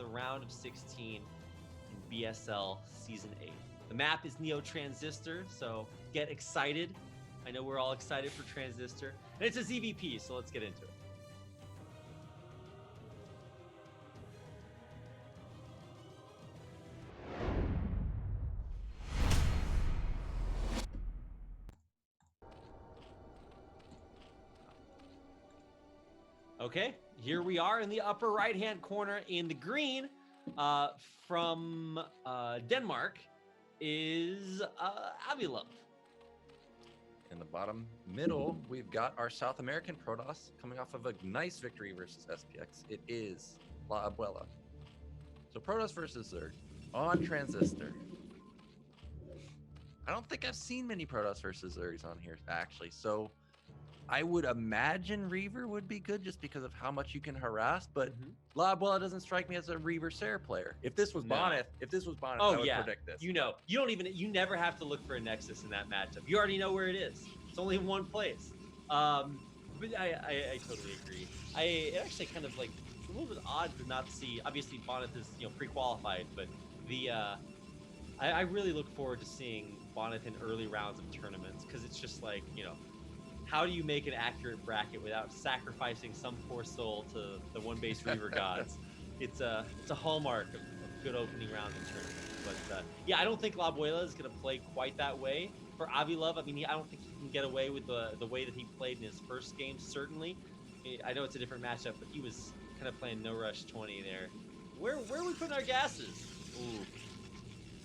round of 16 in BSL Season 8. The map is Neo Transistor, so get excited. I know we're all excited for Transistor. And it's a ZVP, so let's get into it. Okay, here we are in the upper right-hand corner in the green. From Denmark is Avi-Love. In the bottom middle, we've got our South American Protoss coming off of a nice victory versus SPX. It is LaAbuela. So Protoss versus Zerg on Transistor. I don't think I've seen many Protoss versus Zergs on here, actually. So I would imagine Reaver would be good just because of how much you can harass, but LaAbuela doesn't strike me as a Reaver Sarah player. If this was Bonneth, I would predict this. You know, you never have to look for a Nexus in that matchup. You already know where it is. It's only in one place. But I totally agree. It actually kind of like, it's a little bit odd to not see, obviously Bonneth is, pre-qualified, but I really look forward to seeing Bonneth in early rounds of tournaments, because it's just like, how do you make an accurate bracket without sacrificing some poor soul to the one base Reaver gods? It's a hallmark of good opening rounds in tournaments. But yeah, I don't think LaAbuela is going to play quite that way. For Avi-Love, I mean, I don't think he can get away with the way that he played in his first game, certainly. I know it's a different matchup, but he was kind of playing no rush 20 there. Where are we putting our gases? Ooh,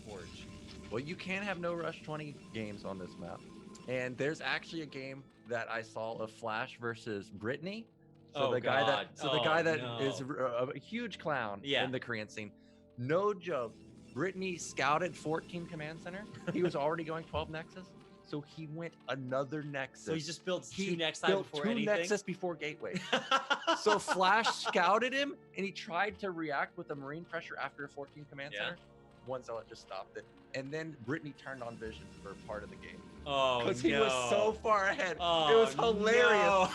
Forge. Well, you can't have no rush 20 games on this map. And there's actually a game that I saw of Flash versus Brittany. So the guy that is a huge clown in the Korean scene. No joke. Brittany scouted 14 command center. He was already going 12 Nexus. So he went another Nexus. So he just built two Nexus before Gateway. So Flash scouted him and he tried to react with a Marine pressure after a 14 command center. One zealot just stopped it. And then Brittany turned on vision for part of the game. Oh, because he was so far ahead. It was hilarious.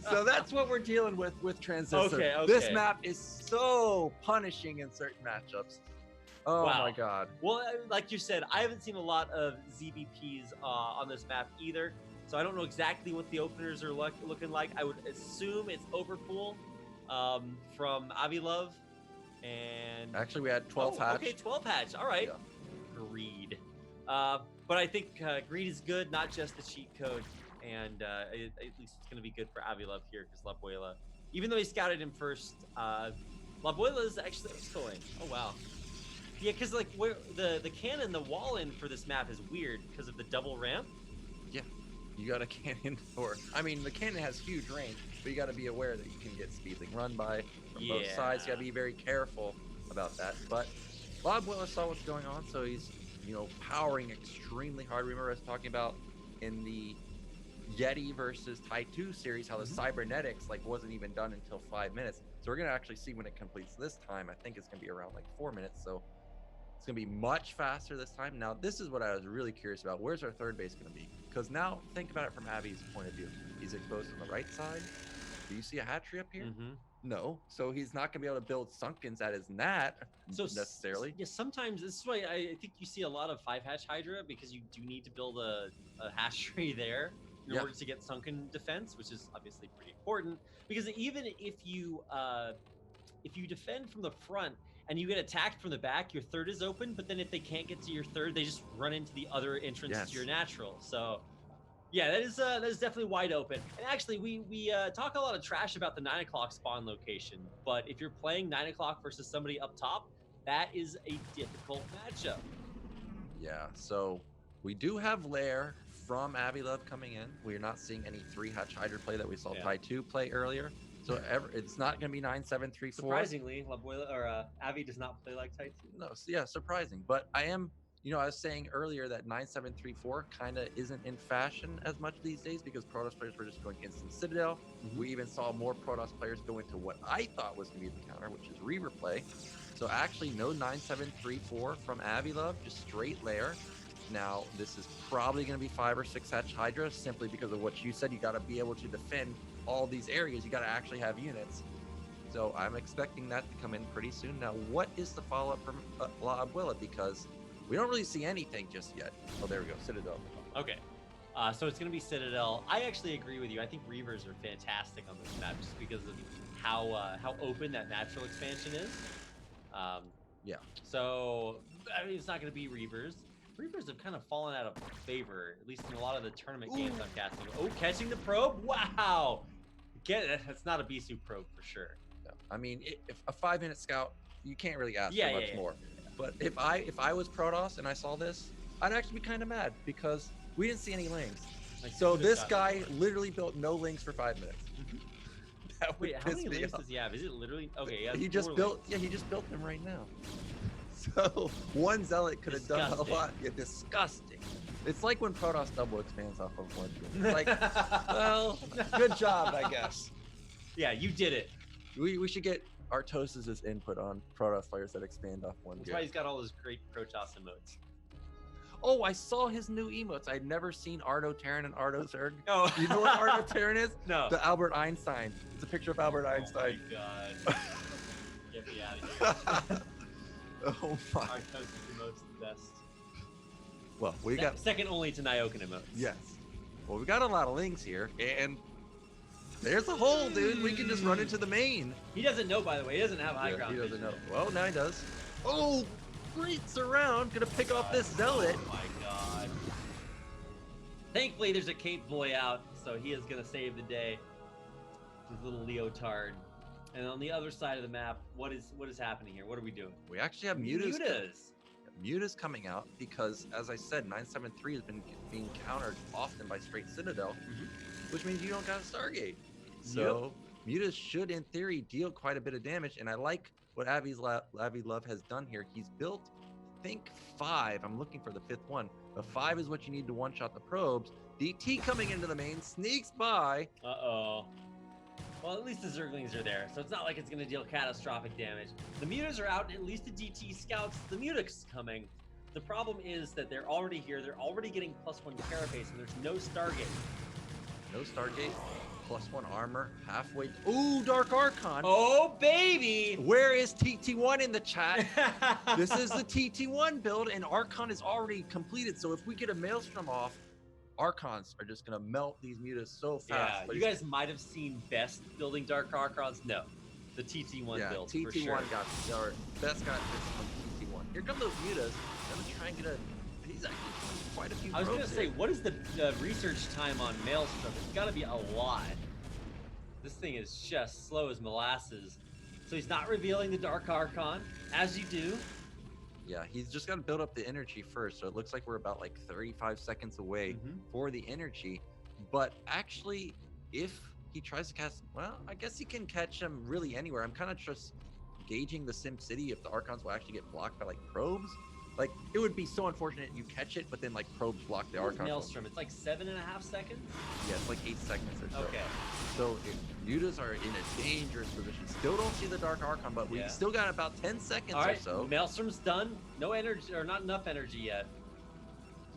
So that's what we're dealing with Transistor. Okay. This map is so punishing in certain matchups. Oh my god. Well, like you said, I haven't seen a lot of ZVPs on this map either. So I don't know exactly what the openers are looking like. I would assume it's Overpool from Avi-Love. And actually, we had 12 hatch. Okay, 12 hatch. All right. Yeah. Greed. But I think Greed is good, not just the cheat code. And at least it's going to be good for Avi-Love here because LaAbuela, even though he scouted him first, LaAbuela is actually going. Oh, wow. Yeah, because like where the cannon, the wall in for this map is weird because of the double ramp. Yeah. You got a cannon the cannon has huge range, but you got to be aware that you can get Speedling run by from both sides. You got to be very careful about that. But LaAbuela saw what's going on, so he's, powering extremely hard. Remember us talking about in the Yeti versus Tai 2 series, how the cybernetics wasn't even done until 5 minutes. So we're going to actually see when it completes this time. I think it's going to be around 4 minutes. So it's going to be much faster this time. Now, this is what I was really curious about. Where's our third base going to be? Because now, think about it from Abby's point of view. He's exposed on the right side. Do you see a hatchery up here? No. So he's not going to be able to build Sunkens at his Nat necessarily. Yeah, sometimes this is why I think you see a lot of 5-hatch Hydra, because you do need to build a hatchery there in order to get Sunken defense, which is obviously pretty important. Because even if you defend from the front and you get attacked from the back, your third is open, but then if they can't get to your third, they just run into the other entrance to your natural. So yeah, that is definitely wide open. And actually, we talk a lot of trash about the 9 o'clock spawn location, but if you're playing 9 o'clock versus somebody up top, that is a difficult matchup. Yeah, so we do have Lair from Avi-Love coming in. We're not seeing any 3-hatch Hydra play that we saw Tai 2 play earlier. So it's not going to be 9-7-3-4. Surprisingly, LaAbuela or Avi does not play like Tai 2. No, yeah, surprising. But I am, I was saying earlier that 9-7-3-4 kind of isn't in fashion as much these days because Protoss players were just going instant Citadel. We even saw more Protoss players go into what I thought was going to be the counter, which is Reaver play. So actually no 9-7-3-4 from Avi-Love, just straight Lair. Now, this is probably going to be 5 or 6 hatch Hydra simply because of what you said. You got to be able to defend all these areas. You got to actually have units. So I'm expecting that to come in pretty soon. Now, what is the follow-up from LaAbuela? Because we don't really see anything just yet. Oh, there we go, Citadel. Okay. So it's going to be Citadel. I actually agree with you. I think Reavers are fantastic on this map just because of how open that natural expansion is. Yeah. So, I mean, it's not going to be Reavers. Reavers have kind of fallen out of favor, at least in a lot of the tournament games I'm casting. Oh, catching the probe? Wow! That's not a Bisu probe for sure. No. I mean, if a 5-minute scout, you can't really ask for much more. But if I was Protoss and I saw this, I'd actually be kind of mad because we didn't see any links. So this guy literally built no links for 5 minutes. That would Wait, how many links does he have? Is it literally okay? He just built. Yeah, he just built them right now. So one zealot could have done a lot. Yeah, disgusting. It's like when Protoss double expands off of one. It's like, well, good job, I guess. Yeah, you did it. We should get Artos's input on Protoss players that expand off one. That's why he's got all those great Protoss emotes. Oh, I saw his new emotes. I'd never seen Ardo Terran and Ardo Zerg. Oh, You know what Ardo Terran is? No. The Albert Einstein. It's a picture of Albert Einstein. Oh my god. Get me out of here. Oh my. Artosis emotes the best. Well, we got second only to Nyoken emotes. Yes. Well, we got a lot of links here, and there's a hole, dude. We can just run into the main. He doesn't know, by the way. He doesn't have high ground. He doesn't vision. know. Well, now he does. Oh, breaks around. Gonna pick off this zealot. Oh my god. Thankfully, there's a Cape Boy out, so he is gonna save the day. His little leotard. And on the other side of the map, what is happening here? What are we doing? We actually have Mutas. Mutas. Muta's coming out because, as I said, 973 has been being countered often by straight Citadel, which means you don't got a Stargate. So Mutas should, in theory, deal quite a bit of damage. And I like what Avi-Love has done here. He's built, I think, 5. I'm looking for the 5th one. The 5 is what you need to one-shot the probes. DT coming into the main, sneaks by. Uh-oh. Well, at least the Zerglings are there, so it's not like it's going to deal catastrophic damage. The Mutas are out, and at least the DT scouts the Mutix coming. The problem is that they're already here. They're already getting +1 carapace, and there's no Stargate. No Stargate, +1 armor, halfway. Ooh, Dark Archon. Oh, baby! Where is TT1 in the chat? This is the TT1 build, and Archon is already completed. So if we get a Maelstrom off, Archons are just gonna melt these Mutas so fast. Yeah, but you guys might have seen Best building Dark Archons. No, the TT1 build. TT1 for sure. got our best got this on TT1. Here come those Mutas. I'm gonna try and get a. He's actually quite a few. I was gonna say, here. what is the research time on Maelstrom? It's got to be a lot. This thing is just slow as molasses. So he's not revealing the Dark Archon, as you do. Yeah, he's just got to build up the energy first. So it looks like we're about like 35 seconds away for the energy. But actually, if he tries to cast, well, I guess he can catch him really anywhere. I'm kind of just gauging the Sim City if the Archons will actually get blocked by like probes. Like, it would be so unfortunate you catch it, but then like probes block the Archon. Maelstrom, it's like 7.5 seconds? Yeah, it's like 8 seconds or so. Okay. So Mutas are in a dangerous position. Still don't see the Dark Archon, but we still got about 10 seconds or so. Maelstrom's done. No energy, or not enough energy yet.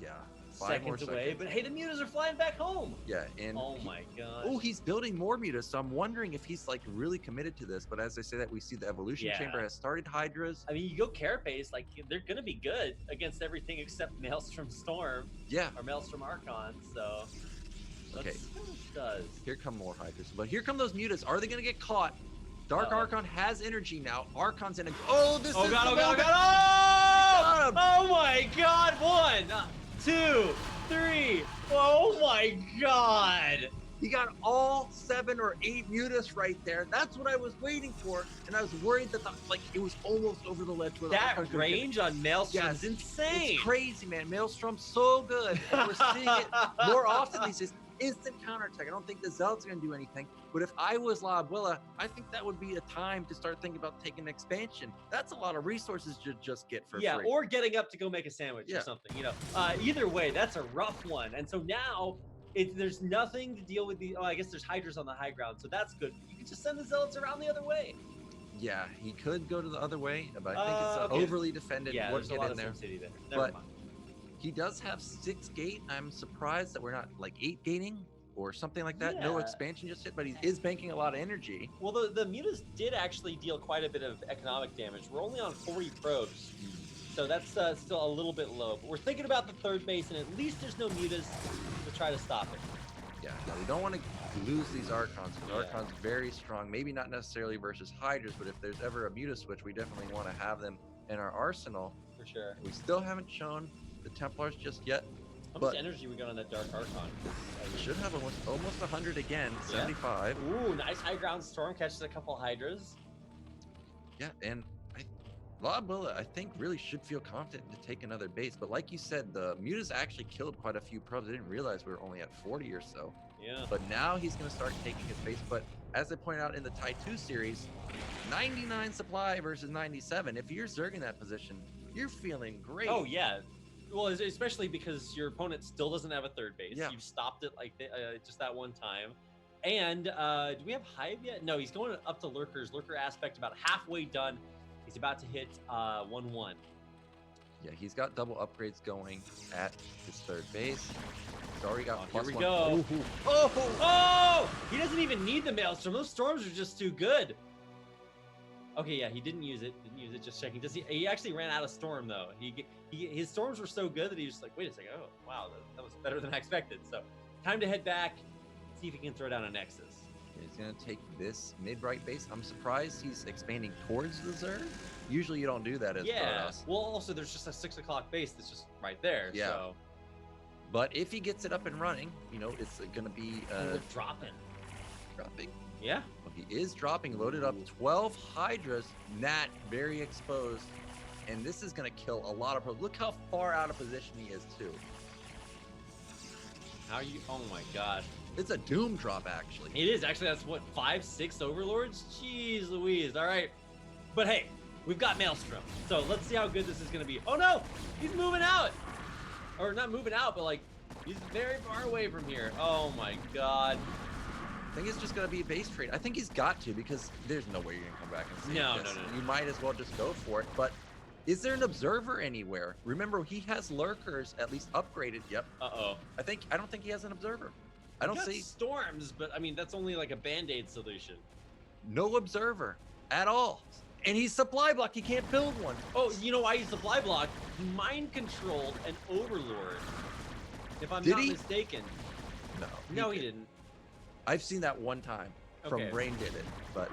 Yeah. 5 seconds away, but hey, the Mutas are flying back home. Yeah, and oh my god. Oh, he's building more Mutas, so I'm wondering if he's like really committed to this. But as I say that, we see the evolution chamber has started Hydras. I mean, you go Carapace, like they're gonna be good against everything except Maelstrom Storm. Yeah. Or Maelstrom Archon. So okay. Let's see what it does. Here come more Hydras, but here come those Mutas. Are they gonna get caught? Dark Archon has energy now. Archon's in a. Oh, this is. Oh god! Oh god! Oh god! Oh my god! 1, 2, 3. Oh my god! He got all 7 or 8 Mutas right there. That's what I was waiting for, and I was worried that like it was almost over the ledge. That range on Maelstrom is insane. It's crazy, man. Maelstrom's so good. And we're seeing it more often these days. Instant counterattack. I don't think the Zealots are going to do anything. But if I was LaAbuela, I think that would be a time to start thinking about taking expansion. That's a lot of resources to just get for free. Yeah, or getting up to go make a sandwich or something. You know, either way, that's a rough one. And so now there's nothing to deal with the. Oh, I guess there's Hydras on the high ground, so that's good. You can just send the Zealots around the other way. Yeah, he could go to the other way, but I think it's overly defended. Yeah, there's a lot of Sim City there. Never mind. He does have 6 gate. I'm surprised that we're not like 8 gating. or something like that. No Yeah. expansion just yet, but he is banking a lot of energy. Well, the mutas did actually deal quite a bit of economic damage. We're only on 40 probes, so that's still a little bit low. But we're thinking about the third base, and at least there's no mutas to try to stop it. Yeah, no, we don't want to lose these Archons, because Archon's very strong. Maybe not necessarily versus Hydras, but if there's ever a Muta switch, we definitely want to have them in our arsenal. For sure. We still haven't shown the Templars just yet. How much energy we got on that Dark Archon? We should have almost 100 again, 75. Ooh, nice high ground storm, catches a couple Hydras. Yeah, and LaAbuela, I think, really should feel confident to take another base. But like you said, the Mutas actually killed quite a few probes. I didn't realize we were only at 40 or so. Yeah. But now he's going to start taking his base. But as I pointed out in the Tai 2 series, 99 supply versus 97. If you're Zerg in that position, you're feeling great. Oh, yeah. Well, especially because your opponent still doesn't have a third base. Yeah. You've stopped it like just that one time. And do we have Hive yet? No, he's going up to Lurkers. Lurker aspect about halfway done. He's about to hit 1-1. Yeah, he's got double upgrades going at his third base. He's already got Here we +1. go. Oh! He doesn't even need the Maelstrom. Those storms are just too good. Okay, yeah, he didn't use it. Just checking. He actually ran out of storm though. His storms were so good that he was like, wait a second. Oh, wow, that was better than I expected. So, time to head back. See if he can throw down a Nexus. He's going to take this mid-right base. I'm surprised he's expanding towards the Zerg. Usually you don't do that as Protoss. Well, also there's just a 6 o'clock base that's just right there. Yeah. So. But if he gets it up and running, you know, it's going to be dropping. Yeah. Well, he is dropping, loaded up 12 Hydras. Nat very exposed. And this is going to kill a lot of probes. Look how far out of position he is, too. Oh my god. It's a doom drop, actually. It is. Actually, that's what, 5-6 Overlords? Jeez Louise. All right. But hey, we've got Maelstrom. So let's see how good this is going to be. Oh no! He's moving out! Or not moving out, but like, he's very far away from here. Oh my god. I think it's just going to be a base trade. I think he's got to, because there's no way you're going to come back and save this. No. You might as well just go for it. But is there an observer anywhere? Remember, he has lurkers at least upgraded. Yep. Uh-oh. I don't think he has an observer. I don't see storms, but I mean, that's only like a band-aid solution. No observer at all. And he's supply blocked. He can't build one. Oh, you know why he's supply blocked? He mind controlled an Overlord. If I'm not mistaken. No, he didn't. I've seen that one time. From Brain did it, but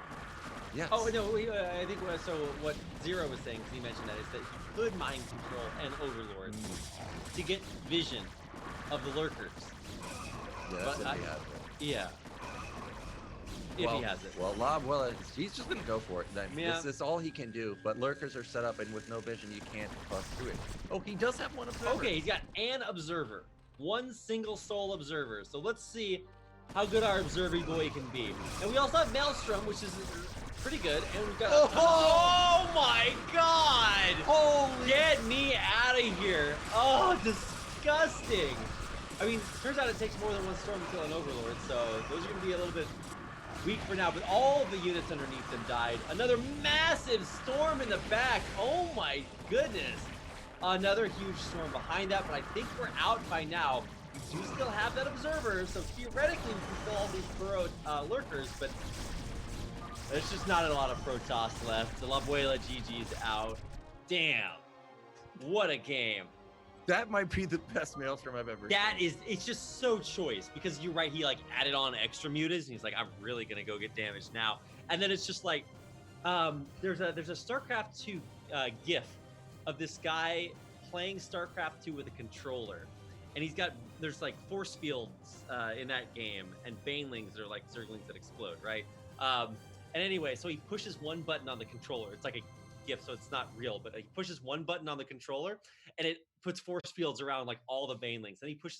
yes. Oh no, I think so. What Zero was saying, because he mentioned that, is that he could mind control an Overlord to get vision of the lurkers. Yeah, that's if he has it. Yeah. If he has it. Well, LaAbuela, he's just gonna go for it. This is all he can do. But lurkers are set up, and with no vision, you can't bust through it. Oh, he does have one observer. Okay, he's got an observer, one single soul observer. So let's see how good our observing boy can be. And we also have Maelstrom, which is pretty good. And we've got oh my god! Holy! Get me out of here! Oh, disgusting! I mean, turns out it takes more than one storm to kill an Overlord, so those are going to be a little bit weak for now, but all of the units underneath them died. Another massive storm in the back. Oh my goodness. Another huge storm behind that, but I think we're out by now. We do still have that observer, so theoretically we can kill all these lurkers, but there's just not a lot of Protoss left. The LaAbuela GG's out. Damn. What a game. That might be the best Maelstrom I've ever seen. It's just so choice, because you're right, he like added on extra mutas, and he's like, I'm really gonna go get damage now. And then it's just like, there's a StarCraft 2 GIF of this guy playing StarCraft 2 with a controller, and there's like force fields in that game, and banelings that are like zerglings that explode, right? And anyway, so he pushes one button on the controller. It's like a GIF, so it's not real, but he pushes one button on the controller, and it puts force fields around like all the banelings. Then he pushes